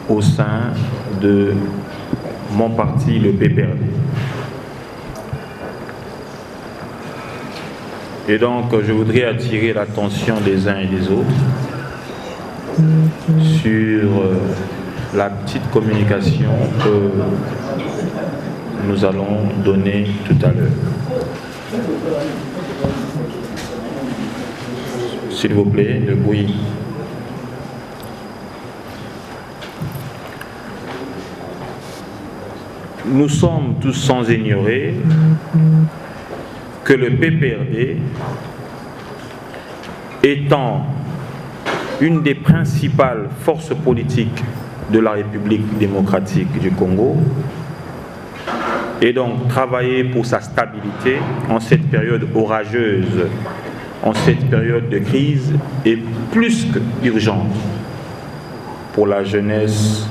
au sein de mon parti, le PPRD. Et donc, je voudrais attirer l'attention des uns et des autres sur la petite communication que nous allons donner tout à l'heure. S'il vous plaît, le bruit. Nous sommes tous sans ignorer que le PPRD, étant une des principales forces politiques de la République démocratique du Congo, et donc travailler pour sa stabilité en cette période orageuse, en cette période de crise, est plus qu'urgente pour la jeunesse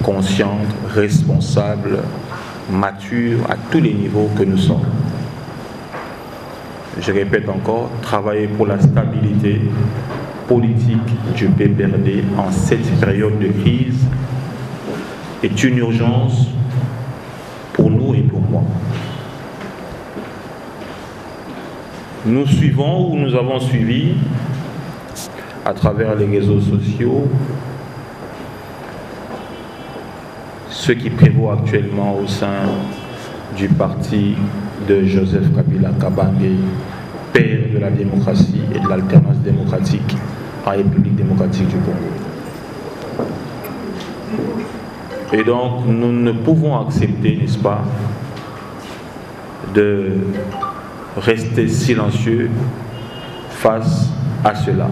consciente, responsable, mature à tous les niveaux que nous sommes. Je répète encore, travailler pour la stabilité politique du PPRD en cette période de crise est une urgence pour nous et pour moi. Nous suivons ou nous avons suivi à travers les réseaux sociaux ce qui prévaut actuellement au sein du parti de Joseph Kabila Kabange, père de la démocratie et de l'alternance démocratique en République démocratique du Congo. Et donc, nous ne pouvons accepter, n'est-ce pas, de rester silencieux face à cela.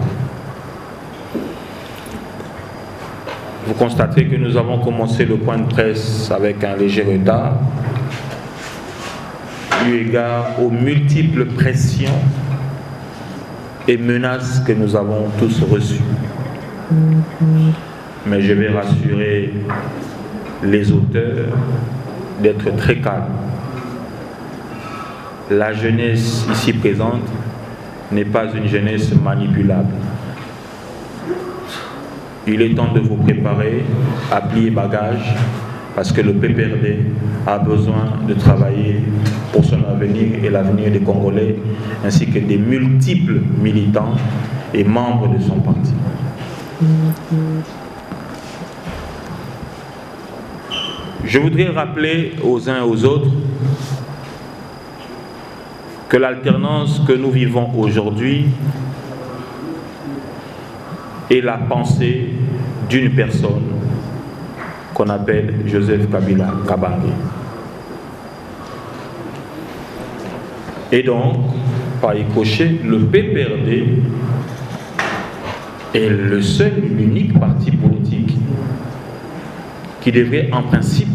Vous constatez que nous avons commencé le point de presse avec un léger retard, eu égard aux multiples pressions et menaces que nous avons tous reçues. Mais je vais rassurer les auteurs d'être très calmes. La jeunesse ici présente n'est pas une jeunesse manipulable. Il est temps de vous préparer à plier bagages parce que le PPRD a besoin de travailler pour son avenir et l'avenir des Congolais ainsi que des multiples militants et membres de son parti. Je voudrais rappeler aux uns et aux autres que l'alternance que nous vivons aujourd'hui est la pensée d'une personne qu'on appelle Joseph Kabila Kabange. Et donc, par ricochet, le PPRD est le seul, l'unique parti politique qui devrait en principe,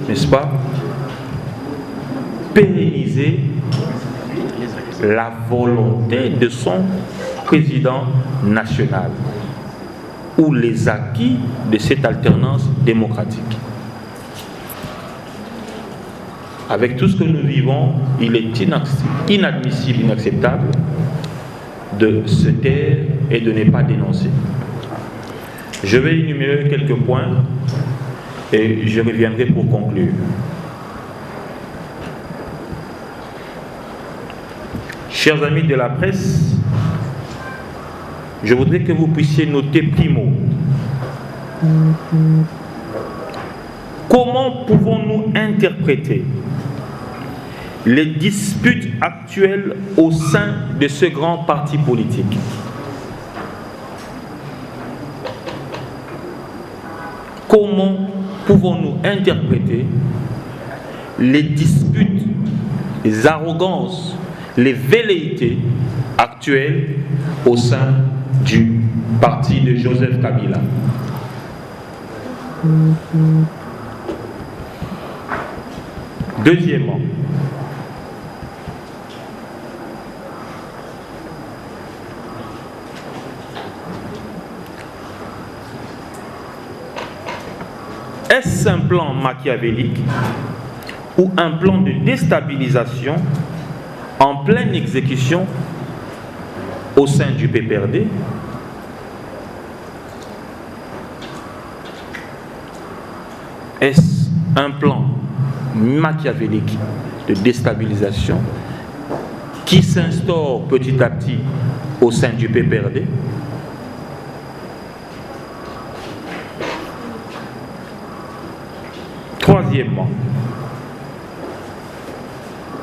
n'est-ce pas, pérenniser la volonté de son président national ou les acquis de cette alternance démocratique. Avec tout ce que nous vivons, il est inadmissible, inacceptable de se taire et de ne pas dénoncer. Je vais énumérer quelques points et je reviendrai pour conclure. Chers amis de la presse, je voudrais que vous puissiez noter primo. Comment pouvons-nous interpréter les disputes actuelles au sein de ce grand parti politique? Comment pouvons-nous interpréter les disputes, les arrogances, les velléités actuelles au sein du parti de Joseph Kabila? Deuxièmement, est-ce un plan machiavélique ou un plan de déstabilisation en pleine exécution au sein du PPRD? Est-ce un plan machiavélique de déstabilisation qui s'instaure petit à petit au sein du PPRD? Troisièmement,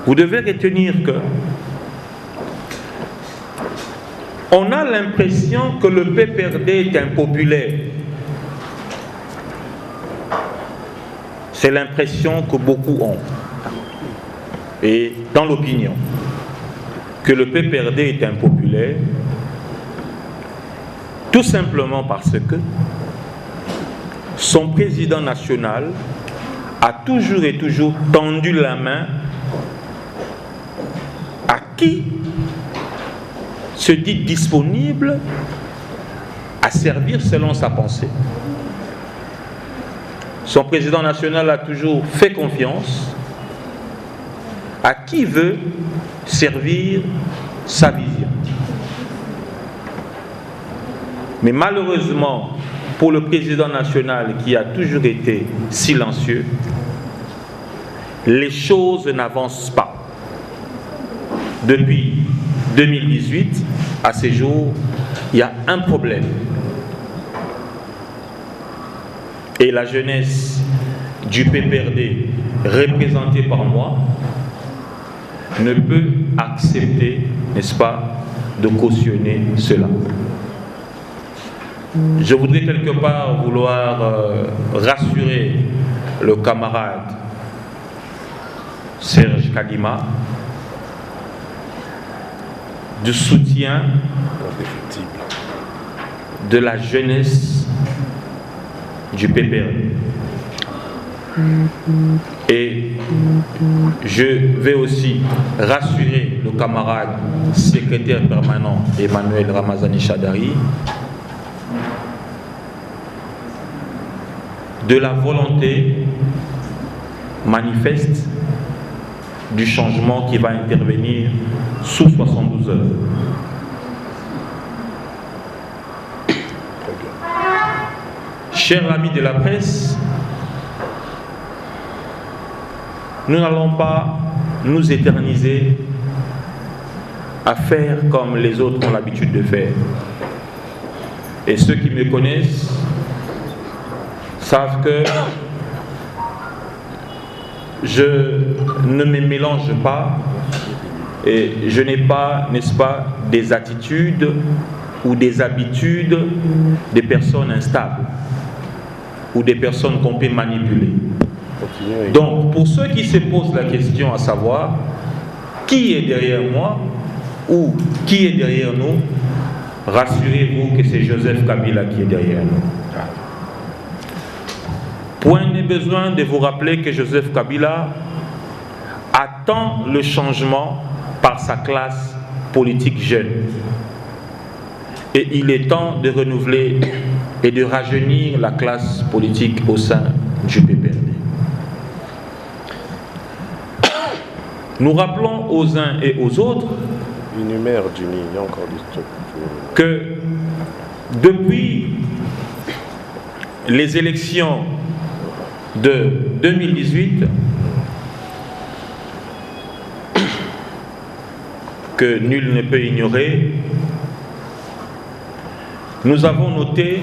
vous devez retenir que on a l'impression que le PPRD est impopulaire. C'est l'impression que beaucoup ont, et dans l'opinion, que le PPRD est impopulaire, tout simplement parce que son président national a toujours et toujours tendu la main à qui se dit disponible à servir selon sa pensée. Son président national a toujours fait confiance à qui veut servir sa vision. Mais malheureusement, pour le président national qui a toujours été silencieux, les choses n'avancent pas. Depuis 2018, à ces jours, il y a un problème. Et la jeunesse du PPRD, représentée par moi, ne peut accepter, n'est-ce pas, de cautionner cela. Je voudrais quelque part vouloir rassurer le camarade Serge Kadima du soutien de la jeunesse du PPRD. Et je vais aussi rassurer le camarade secrétaire permanent Emmanuel Ramazani Chadari de la volonté manifeste du changement qui va intervenir sous 72 heures. Chers amis de la presse, nous n'allons pas nous éterniser à faire comme les autres ont l'habitude de faire. Et ceux qui me connaissent savent que je ne me mélange pas et je n'ai pas, n'est-ce pas, des attitudes ou des habitudes des personnes instables ou des personnes qu'on peut manipuler. Donc, pour ceux qui se posent la question à savoir qui est derrière moi ou qui est derrière nous, rassurez-vous que c'est Joseph Kabila qui est derrière nous. Point n'est besoin de vous rappeler que Joseph Kabila attend le changement par sa classe politique jeune. Et il est temps de renouveler et de rajeunir la classe politique au sein du PPRD. Nous rappelons aux uns et aux autres que depuis les élections de 2018, que nul ne peut ignorer, nous avons noté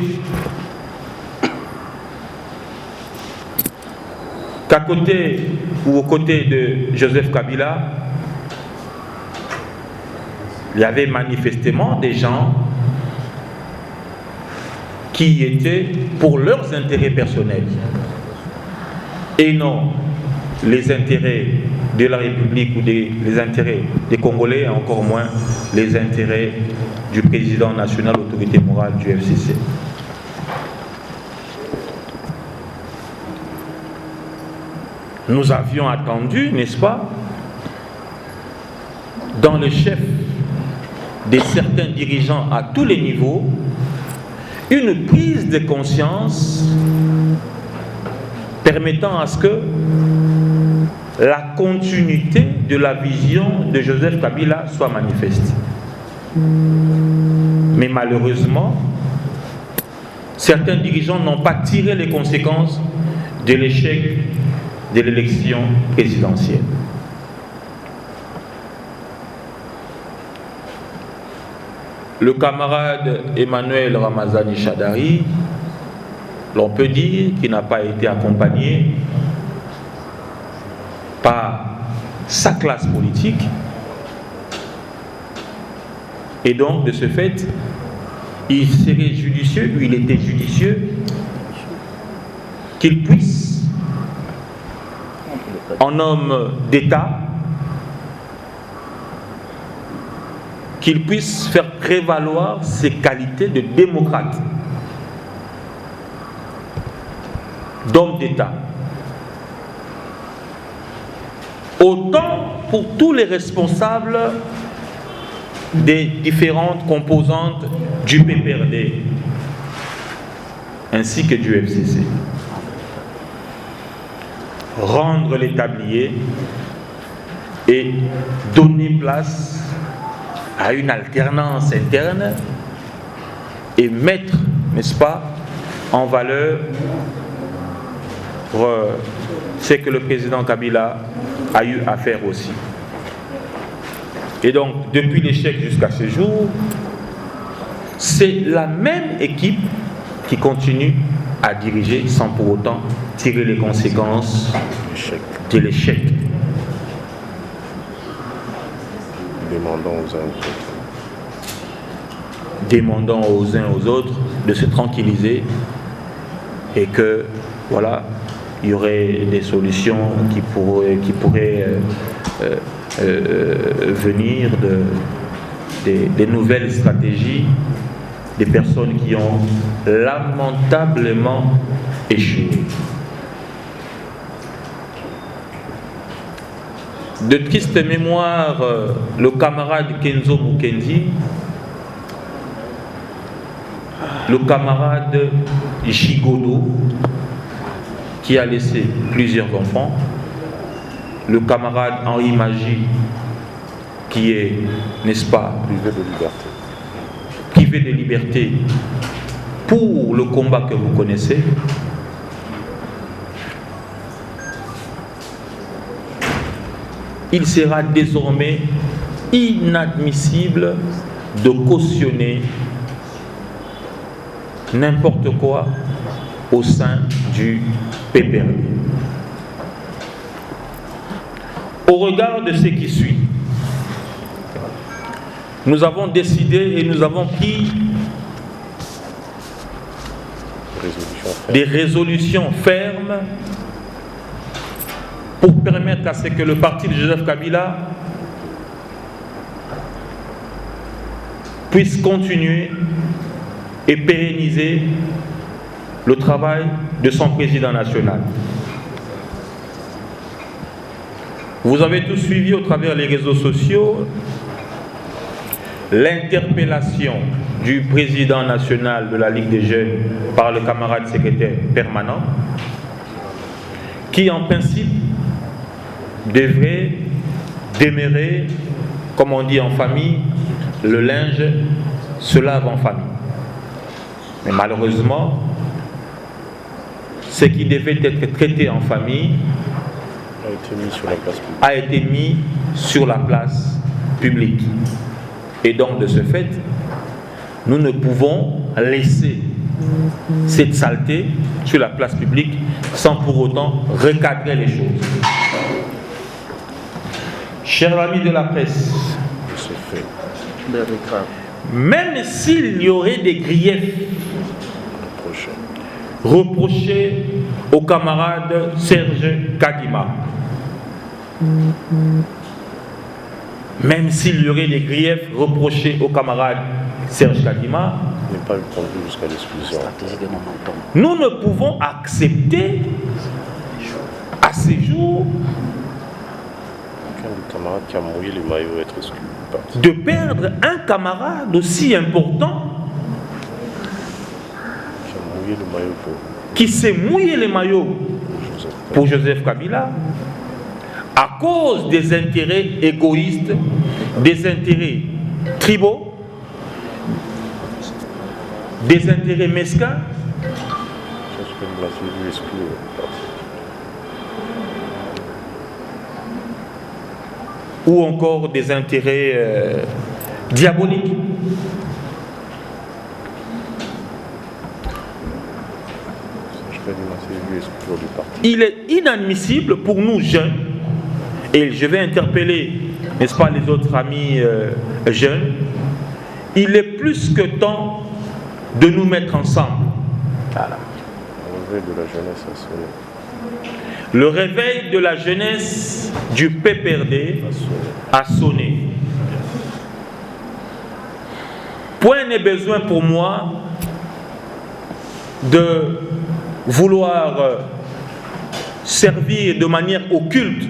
qu'à côté ou aux côtés de Joseph Kabila, il y avait manifestement des gens qui étaient pour leurs intérêts personnels et non les intérêts de la République ou les intérêts des Congolais, et encore moins les intérêts du président national, autorité morale du FCC. Nous avions attendu, n'est-ce pas, dans le chef de certains dirigeants à tous les niveaux, une prise de conscience permettant à ce que la continuité de la vision de Joseph Kabila soit manifeste. Mais malheureusement, certains dirigeants n'ont pas tiré les conséquences de l'échec de l'élection présidentielle. Le camarade Emmanuel Ramazani Shadari, l'on peut dire qu'il n'a pas été accompagné par sa classe politique, et donc de ce fait, il serait judicieux, ou il était judicieux, qu'il puisse, en homme d'État, qu'il puisse faire prévaloir ses qualités de démocrate, d'homme d'État. Autant pour tous les responsables des différentes composantes du PPRD ainsi que du FCC. Rendre l'établier et donner place à une alternance interne et mettre, n'est-ce pas, en valeur ce que le président Kabila a eu à faire aussi. Et donc, depuis l'échec jusqu'à ce jour, c'est la même équipe qui continue à diriger sans pour autant tirer les conséquences de l'échec. Demandant aux uns aux autres de se tranquilliser et que, voilà, il y aurait des solutions qui pourraient venir des nouvelles stratégies des personnes qui ont lamentablement échoué. De triste mémoire, le camarade Kenzo Mukendi, le camarade Gigodo, qui a laissé plusieurs enfants, le camarade Henri Magie, qui est, n'est-ce pas, privé de liberté pour le combat que vous connaissez. Il sera désormais inadmissible de cautionner n'importe quoi au sein du PPRD. Au regard de ce qui suit, nous avons décidé et nous avons pris des résolutions fermes pour permettre à ce que le parti de Joseph Kabila puisse continuer et pérenniser le travail de son président national. Vous avez tous suivi au travers des réseaux sociaux l'interpellation du président national de la Ligue des Jeunes par le camarade secrétaire permanent, qui en principe devrait demeurer, comme on dit en famille, le linge se lave en famille. Mais malheureusement, ce qui devait être traité en famille a été mis sur la place publique. Et donc, de ce fait, nous ne pouvons laisser cette saleté sur la place publique sans pour autant recadrer les choses. Chers amis de la presse, même s'il y aurait des griefs reprochés au camarade Serge Kadima, même s'il y aurait des griefs reprochés au camarade Serge Kadima, nous ne pouvons accepter à ces jours de perdre un camarade aussi important qui s'est mouillé les maillots pour Joseph Kabila à cause des intérêts égoïstes, des intérêts tribaux, des intérêts mesquins Ou encore des intérêts diaboliques. Il est inadmissible pour nous jeunes, et je vais interpeller, n'est-ce pas, les autres amis jeunes, il est plus que temps de nous mettre ensemble. Voilà. Le réveil de la jeunesse a sonné. Le réveil de la jeunesse du PPRD a sonné. Point n'est besoin pour moi de vouloir servir de manière occulte,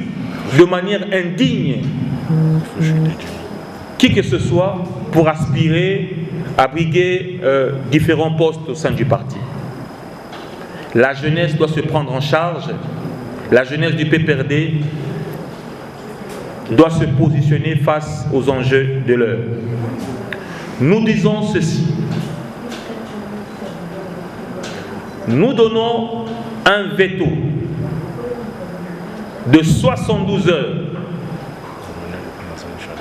de manière indigne, qui que ce soit, pour aspirer à briguer différents postes au sein du parti. La jeunesse doit se prendre en charge, la jeunesse du PPRD doit se positionner face aux enjeux de l'heure. Nous disons ceci. Nous donnons un veto de 72 heures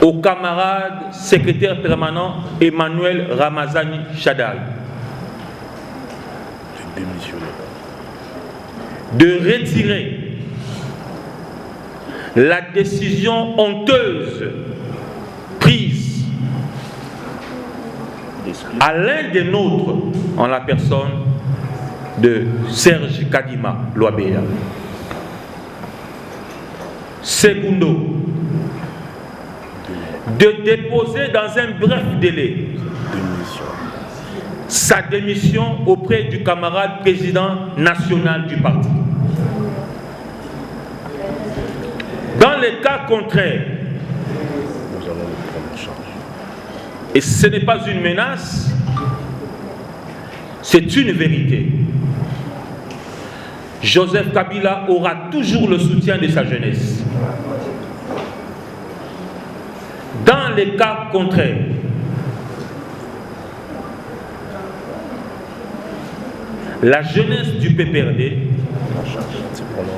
au camarade secrétaire permanent Emmanuel Ramazani Chadal de retirer la décision honteuse prise à l'un des nôtres en la personne de Serge Kadima Loabeya. Segundo, de déposer dans un bref délai sa démission auprès du camarade président national du parti. Dans les cas contraires, nous allons le prendre en charge. Et ce n'est pas une menace, c'est une vérité. Joseph Kabila aura toujours le soutien de sa jeunesse. Dans les cas contraires, la jeunesse du PPRD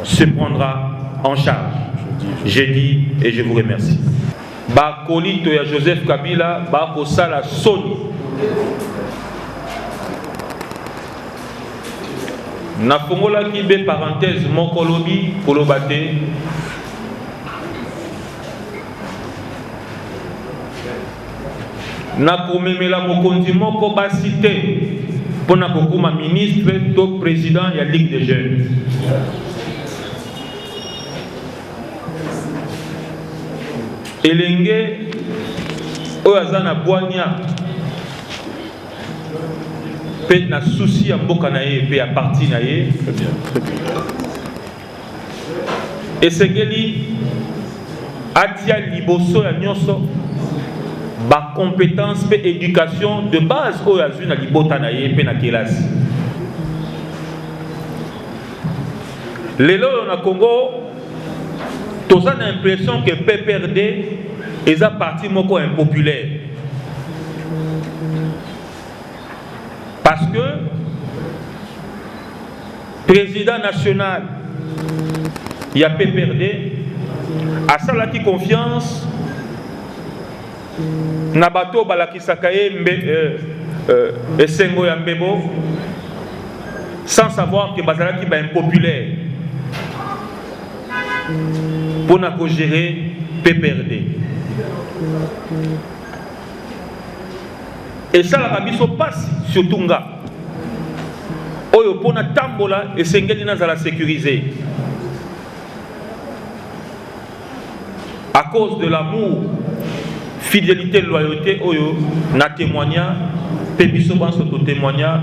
se prendra en charge. J'ai dit et je vous remercie. Bakolito ya Joseph Kabila bakosala soni. Nafongola kibe parenthèse mokolobi kolobate. Nakomemela mokonzi moko basite pona kokuma ministre to président ya Ligue des Jeunes. Elenge oyazana boania pe na souci ya mboka na ye pe ya parti na ye. Esengeli atia liboso ya nyonso ba compétence pe éducation de base oyo azwi na libota na ye pe na kelasi. Lelo na Congo toza na impression que PPRD est un parti moko impopulaire. Parce que président national il y a PPRD a salaki confiance na bato balakisaka ye esengo ya mbebo sans savoir que bazalaki ba impopulaire pour na ko gérer PPRD. Et ça la biso passe surtout nga oyo pona tambola esengeli nazala sécurisé à cause de l'amour, fidélité, loyauté oyo na témoignage pe biso banso to témoignage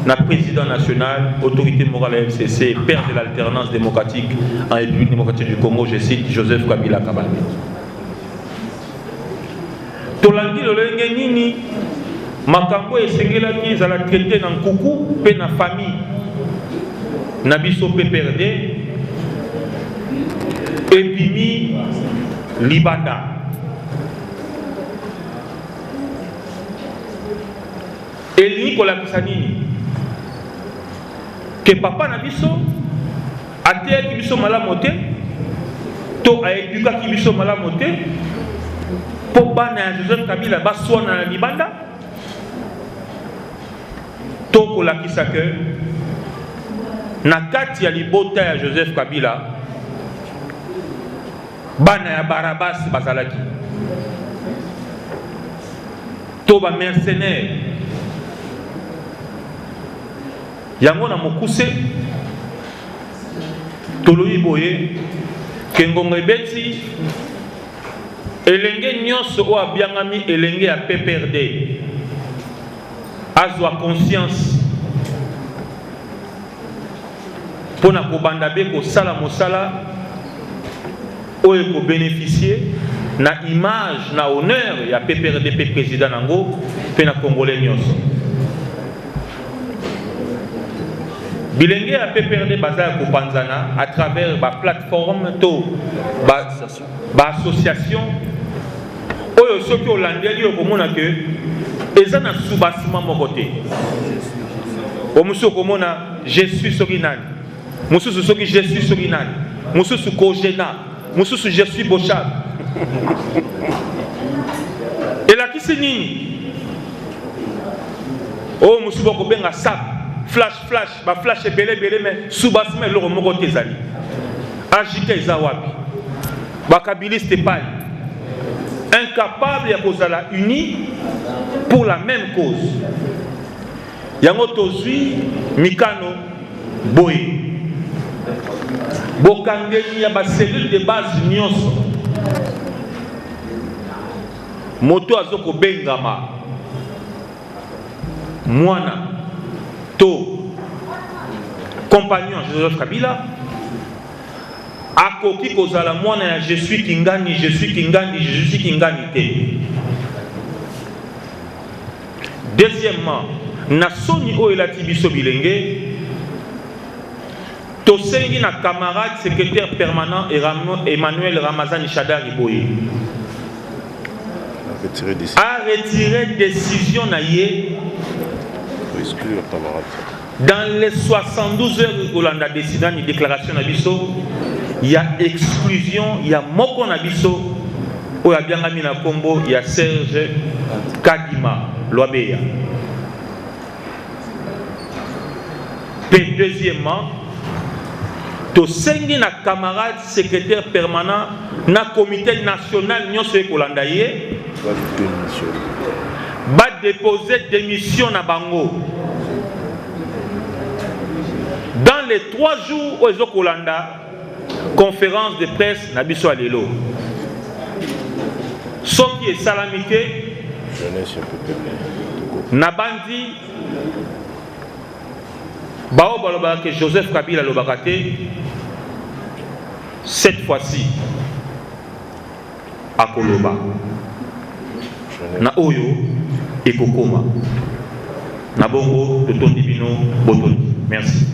na président national, autorité morale à FCC, père de l'alternance démocratique en République démocratique du Congo, je cite Joseph Kabila Kabange. Tolandi lolenge nini makambo esengelaki ezala traité na nkuku pe na famille na biso PPRD epimi libanda. Elingi kolakisa nini que papa na biso ate ki biso malamu te to a éduqué ki biso malamu te po bana ya Joseph Kabila baswana na libanda to kolakisa ke na kati ya libota ya Joseph Kabila bana ya Barabas bazalaki to ba mercenaire yango na mokuse toloyi boye kengonga ebeti elenge nyonso oyo abiangami elenge ya PPRD azwa conscience mpona kobanda be kosala mosala oyo ekobénéficie na image na honneur ya PPRD mpe président nango mpe na congolais nyonso. Bilenge ya PPRD baza ya kopanzana à travers ba plateforme to ba association oyo soki olandeli okomona ke eza na soubassement moko te. Omusu okomona je suis soki nani, mususu soki je suis soki nani, mususu kogena, mususu je suis bochab. Elakisi nini? Oh mususu bokobenga sap flash ba flash ebele mais soubassement eloko moko te ezali. Agité eza wapi? Bakabiliste pali incapable ya kozala uni pour la même cause. Yango tozwi mikano boye bokangeli ya ba cellule de base nyonso moto azoko bengama mwana to compagnon Joseph Kabila akoki kozala mwana ya je suis Kingani te. Deuxièmement, na soni oyo elati biso bilenge tosengi na camarade secrétaire permanent Emmanuel Ramazani Shadari Boye a retiré décision na ye dans les 72 heures que l'on a décidé une déclaration na biso. Il y a exclusion, il y a moko na biso o ya bien na kombo il y a Serge Kadima Loabeya. Puis deuxièmement, to sengi na camarade secrétaire permanent na comité national nyonso ekolanda ye ba déposer démission na bango dans les 3 jours où ezokolanda conférence de presse na biso alelo soki esalamite na bandi bao balobaka que Joseph Kabila lobaka te cette fois-ci akoloba na oyo ekokoma na bongo totondi bino botondi. Merci.